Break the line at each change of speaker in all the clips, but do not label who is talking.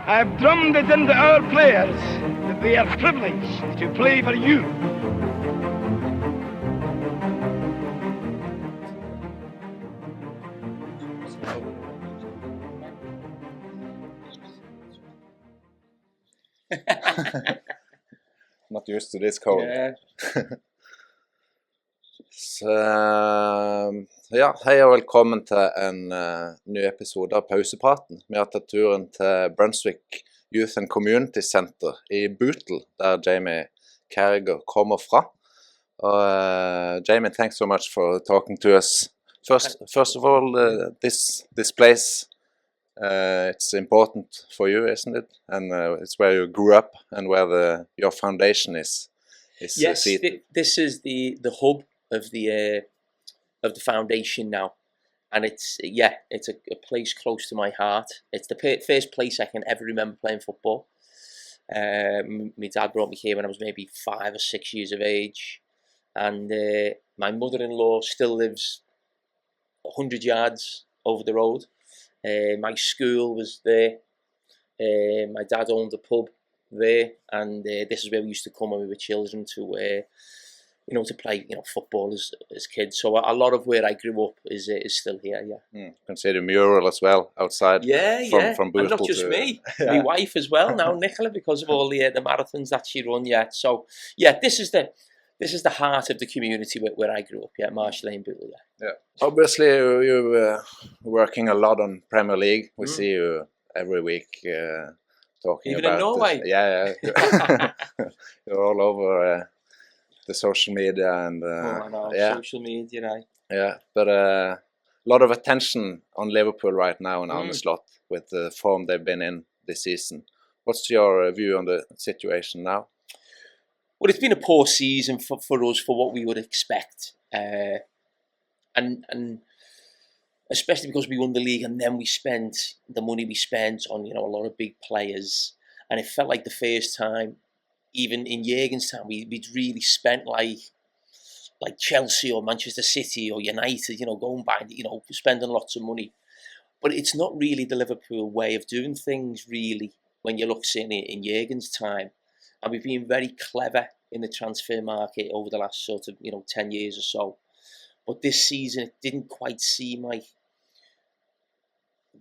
I've drummed it into our players that they are privileged to play for you.
Not used to this cold.
Yeah.
Så, ja, hei og velkommen til en ny episode av Pausepraten. Vi har tatt turen til Brunswick Youth and Community Center i Bootle der Jamie Carragher kommer fra. Jamie, thanks so much for talking to us. First of all, this place, it's important for you, isn't it? And it's where you grew up and where your foundation is
Yes,
seated.
this is the hub of the foundation now, and it's a place close to my heart. It's the first place I can ever remember playing football. My dad brought me here when I was maybe 5 or 6 years of age, and my mother-in-law still lives 100 yards over the road. My school was there. My dad owned a pub there, and this is where we used to come when we were children to to play football as kids. So a lot of where I grew up is still here.
You can see the mural as well outside. From Bootle,
and not just me, my wife as well now, Nicola, because of all the marathons that she run. So this is the heart of the community where I grew up. Marsh Lane, Bootle.
Obviously, you're working a lot on Premier League. We see you every week talking
Even
about.
In Norway.
You're all over the social media and
social media, right?
Yeah, but a lot of attention on Liverpool right now and Arne Slot with the form they've been in this season. What's your view on the situation now?
Well, it's been a poor season for us for what we would expect, and especially because we won the league and then we spent the money we spent on a lot of big players, and it felt like the first time, even in Jürgen's time, we'd really spent like Chelsea or Manchester City or United, going by, spending lots of money. But it's not really the Liverpool way of doing things, really, when you look in Jürgen's time. And we've been very clever in the transfer market over the last sort of 10 years or so. But this season, it didn't quite seem like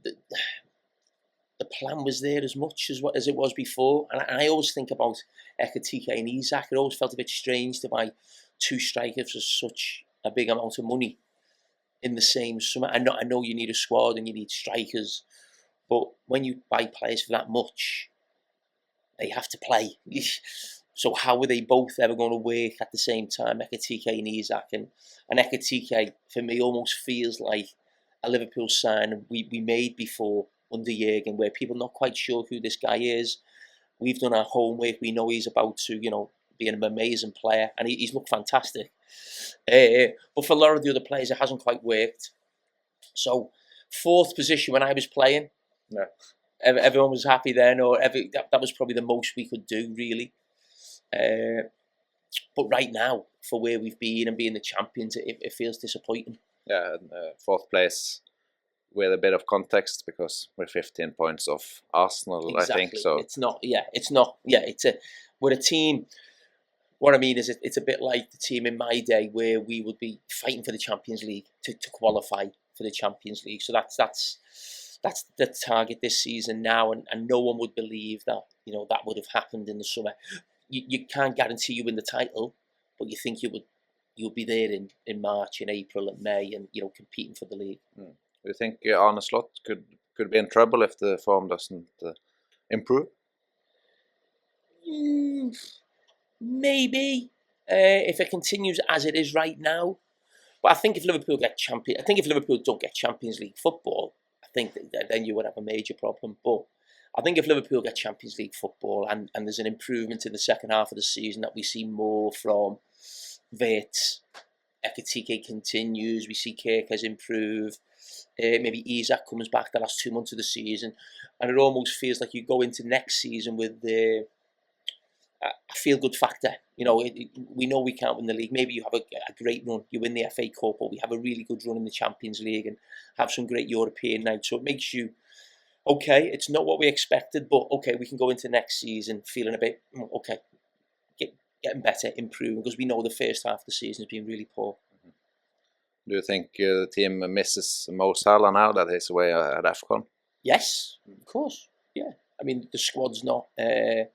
the plan was there as much as it was before. And I always think about Ekitike and Isak. It always felt a bit strange to buy 2 strikers for such a big amount of money in the same summer. I know you need a squad and you need strikers, but when you buy players for that much, they have to play. So how are they both ever going to work at the same time, Ekitike and Isak? And Ekitike, for me, almost feels like a Liverpool sign we made before under Jürgen, where people are not quite sure who this guy is. We've done our homework. We know he's about to, be an amazing player, and he's looked fantastic. But for a lot of the other players, it hasn't quite worked. So, 4th position when I was playing, everyone was happy then, or that was probably the most we could do, really. But right now, for where we've been and being the champions, it feels disappointing.
Yeah, 4th place with a bit of context because we're 15 points off Arsenal,
Exactly.
I think. So
we're a team. What I mean is, it's a bit like the team in my day where we would be fighting for the Champions League to qualify for the Champions League. So that's the target this season now, and no one would believe that that would have happened in the summer. You can't guarantee you win the title, but you think you'll be there in March, in April, and May, and competing for the league.
Do you think Arne Slot could be in trouble if the form doesn't improve?
Maybe if it continues as it is right now. But I think if Liverpool don't get Champions League football, I think then you would have a major problem. But I think if Liverpool get Champions League football and there's an improvement in the second half of the season, that we see more from Wirtz, Ekitike continues, we see Kerkez improve, maybe Isak comes back the last 2 months of the season, and it almost feels like you go into next season with a feel-good factor. We know we can't win the league. Maybe you have a great run, you win the FA Cup, or we have a really good run in the Champions League and have some great European nights. So it makes you okay, it's not what we expected, but okay, we can go into next season feeling a bit, okay, getting better, improving, because we know the first half of the season has been really poor.
Do you think the team misses Mo Salah now that he's away at AFCON?
Yes, of course. Yeah, I mean the squad's not the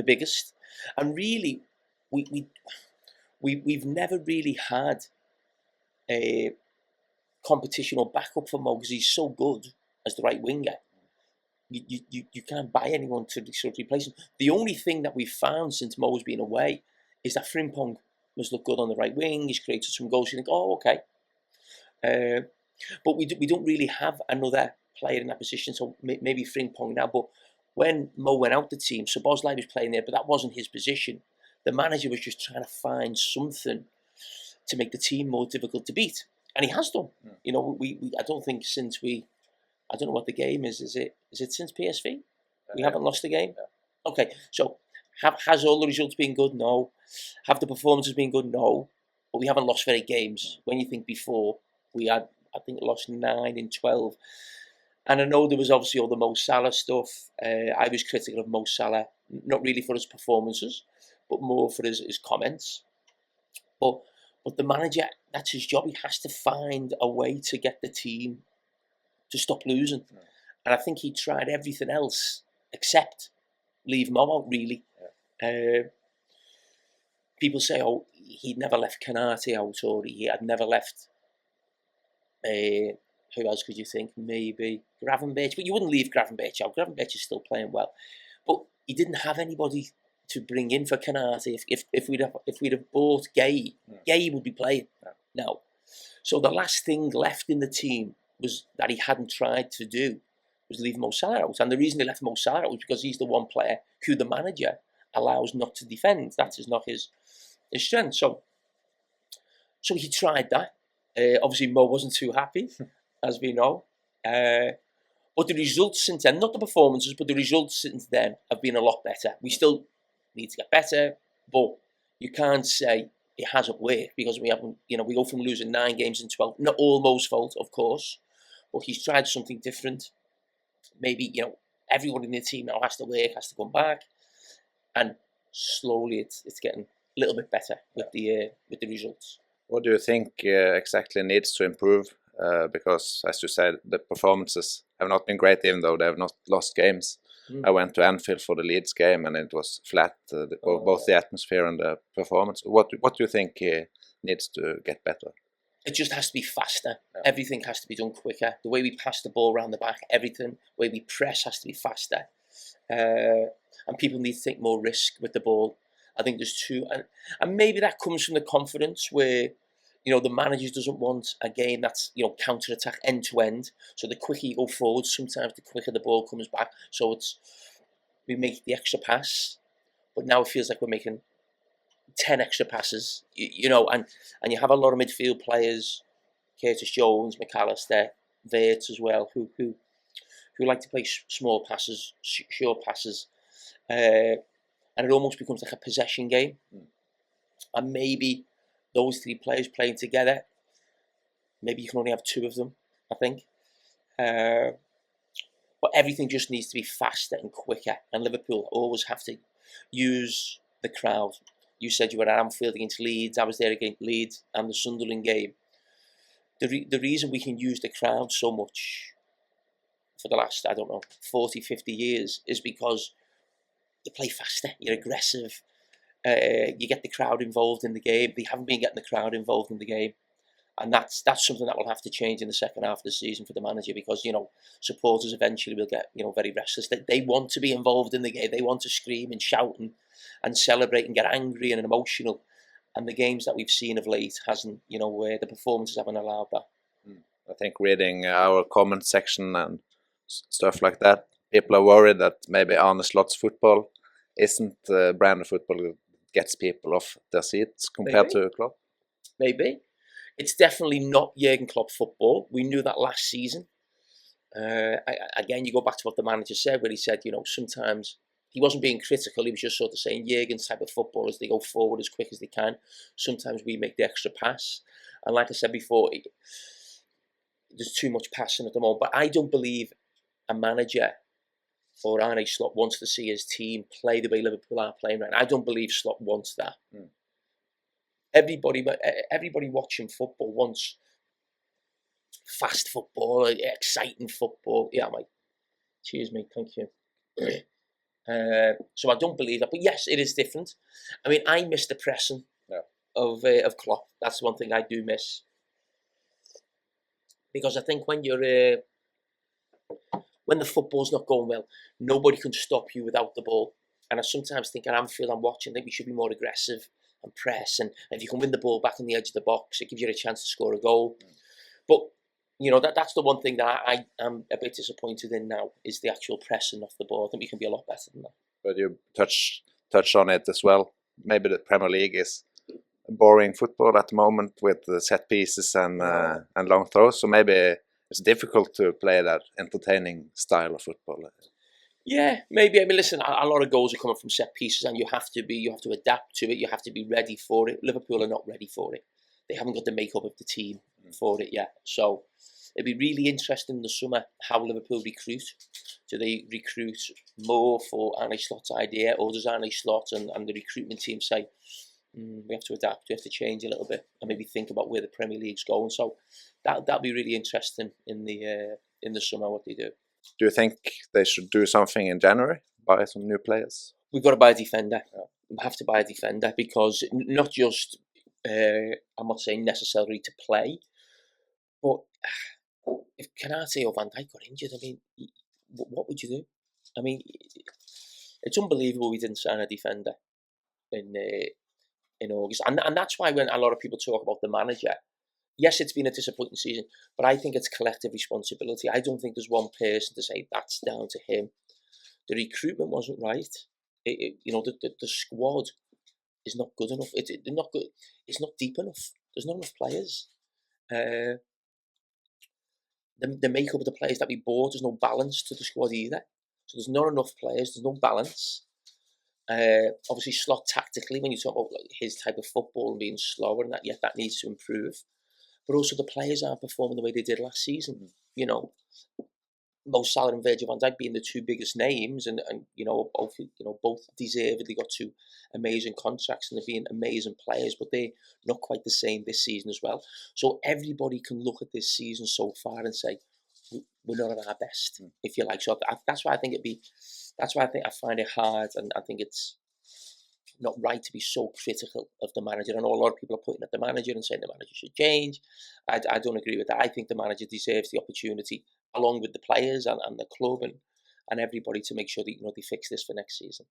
biggest, and really, we've never really had a competition or backup for Mo because he's so good as the right winger. You can't buy anyone to sort of replace him. The only thing that we've found since Mo's been away is that Frimpong must look good on the right wing. He's created some goals. You think, oh, okay. But we don't really have another player in that position. So maybe Frimpong now. But when Mo went out the team, so Bosley was playing there, but that wasn't his position. The manager was just trying to find something to make the team more difficult to beat, and he has done. Yeah. You know, I don't think since I don't know what the game is. Is it since PSV? We haven't lost a game. Yeah. Okay, so has all the results been good? No. Have the performances been good? No. But we haven't lost very games. When you think before, we had, I think, lost 9 in 12. And I know there was obviously all the Mo Salah stuff. I was critical of Mo Salah, not really for his performances, but more for his comments. But the manager, that's his job. He has to find a way to get the team to stop losing. Yeah. And I think he tried everything else except leave Mo out, really. Yeah. People say, oh, he'd never left Canate out, or he had never left, who else could you think? Maybe Gravenberch. But you wouldn't leave Gravenberch out. Gravenberch is still playing well. But he didn't have anybody to bring in for Canate. If we'd have bought Gay, Gay would be playing now. So the last thing left in the team was that he hadn't tried to do was leave Mo Salah out. And the reason he left Mo Salah out was because he's the one player who the manager allows not to defend. That is not his strength. So he tried that. Obviously Mo wasn't too happy, as we know. But the results since then, not the performances, but the results since then have been a lot better. We still need to get better, but you can't say it hasn't worked because we haven't, we go from losing 9 games in 12, not all Mo's fault, of course, but he's tried something different. Maybe, everyone in the team now has to work, has to come back, and slowly it's getting a little bit better with the results.
What do you think exactly needs to improve? Because, as you said, the performances have not been great, even though they have not lost games. I went to Anfield for the Leeds game, and it was flat, both the atmosphere and the performance. What do you think needs to get better?
It just has to be faster. Yeah. Everything has to be done quicker. The way we pass the ball around the back, everything, the way we press has to be faster. And people need to take more risk with the ball. I think there's two, and maybe that comes from the confidence where, the manager doesn't want a game that's, counter-attack end-to-end. So the quicker you go forward, sometimes the quicker the ball comes back. So we make the extra pass, but now it feels like we're making 10 extra passes, and you have a lot of midfield players, Curtis Jones, McAllister, Vert as well, who like to play small passes, short passes, and it almost becomes like a possession game. And maybe those 3 players playing together, maybe you can only have 2 of them, I think. But everything just needs to be faster and quicker, and Liverpool always have to use the crowd. You said you were at Anfield against Leeds. I was there against Leeds and the Sunderland game. The reason we can use the crowd so much for the last, 40, 50 years is because you play faster, you're aggressive, you get the crowd involved in the game. They haven't been getting the crowd involved in the game. And that's something that will have to change in the second half of the season for the manager because, supporters eventually will get, very restless. They want to be involved in the game. They want to scream and shout and celebrate and get angry and emotional. And the games that we've seen of late hasn't, where the performances haven't allowed that.
I think reading our comment section and stuff like that, people are worried that maybe Arne Slot's football isn't the brand of football that gets people off their seats compared to Klopp.
Maybe. It's definitely not Jurgen Klopp football. We knew that last season. Again, you go back to what the manager said, where he said, sometimes he wasn't being critical. He was just sort of saying Jurgen's type of footballers, they go forward as quick as they can. Sometimes we make the extra pass. And like I said before, there's too much passing at the moment. But I don't believe a manager or Arne Slot wants to see his team play the way Liverpool are playing right now. I don't believe Slot wants that. Everybody watching football wants fast football, exciting football. Yeah, mate. Cheers, mate. Thank you. So I don't believe that. But yes, it is different. I mean, I miss the pressing of Klopp. That's one thing I do miss. Because I think when you're when the football's not going well, nobody can stop you without the ball. And I sometimes think at Anfield, I'm watching, I think we should be more aggressive and press. And if you can win the ball back on the edge of the box, it gives you a chance to score a goal. But, you know, that's the one thing that I am a bit disappointed in now, is the actual pressing off the ball. I think we can be a lot better than that. But
you touch on it as well. Maybe the Premier League is boring football at the moment with the set pieces and long throws. So maybe it's difficult to play that entertaining style of football.
Yeah, maybe. I mean, listen, a lot of goals are coming from set pieces, and you have to adapt to it. You have to be ready for it. Liverpool are not ready for it. They haven't got the makeup of the team for it yet. So it'd be really interesting in the summer how Liverpool recruit. Do they recruit more for Arne Slot's idea, or does Arne Slot and the recruitment team say, we have to adapt, we have to change a little bit, and maybe think about where the Premier League's going? So that'll be really interesting in the summer what they do.
Do you think they should do something in January? Buy some new players?
We've got to buy a defender. We have to buy a defender because not just, I'm not saying necessarily to play, but if Canate or Van Dijk got injured, I mean, what would you do? I mean, it's unbelievable we didn't sign a defender in August. And that's why when a lot of people talk about the manager, yes, it's been a disappointing season, but I think it's collective responsibility. I don't think there's one person to say that's down to him. The recruitment wasn't right. The squad is not good enough. It's not good. It's not deep enough. There's not enough players. The makeup of the players that we bought, there's no balance to the squad either. So there's not enough players. There's no balance. Obviously, Slot tactically, when you talk about like his type of football and being slower, and that needs to improve. But also the players aren't performing the way they did last season. You know, Mo Salah and Virgil van Dijk being the two biggest names, and both deservedly got two amazing contracts, and they're being amazing players, but they're not quite the same this season as well. So everybody can look at this season so far and say we're not at our best, if you like. So that's why I think I find it hard, and I think it's not right to be so critical of the manager. I know a lot of people are pointing at the manager and saying the manager should change. I don't agree with that. I think the manager deserves the opportunity, along with the players and the club and everybody, to make sure that they fix this for next season.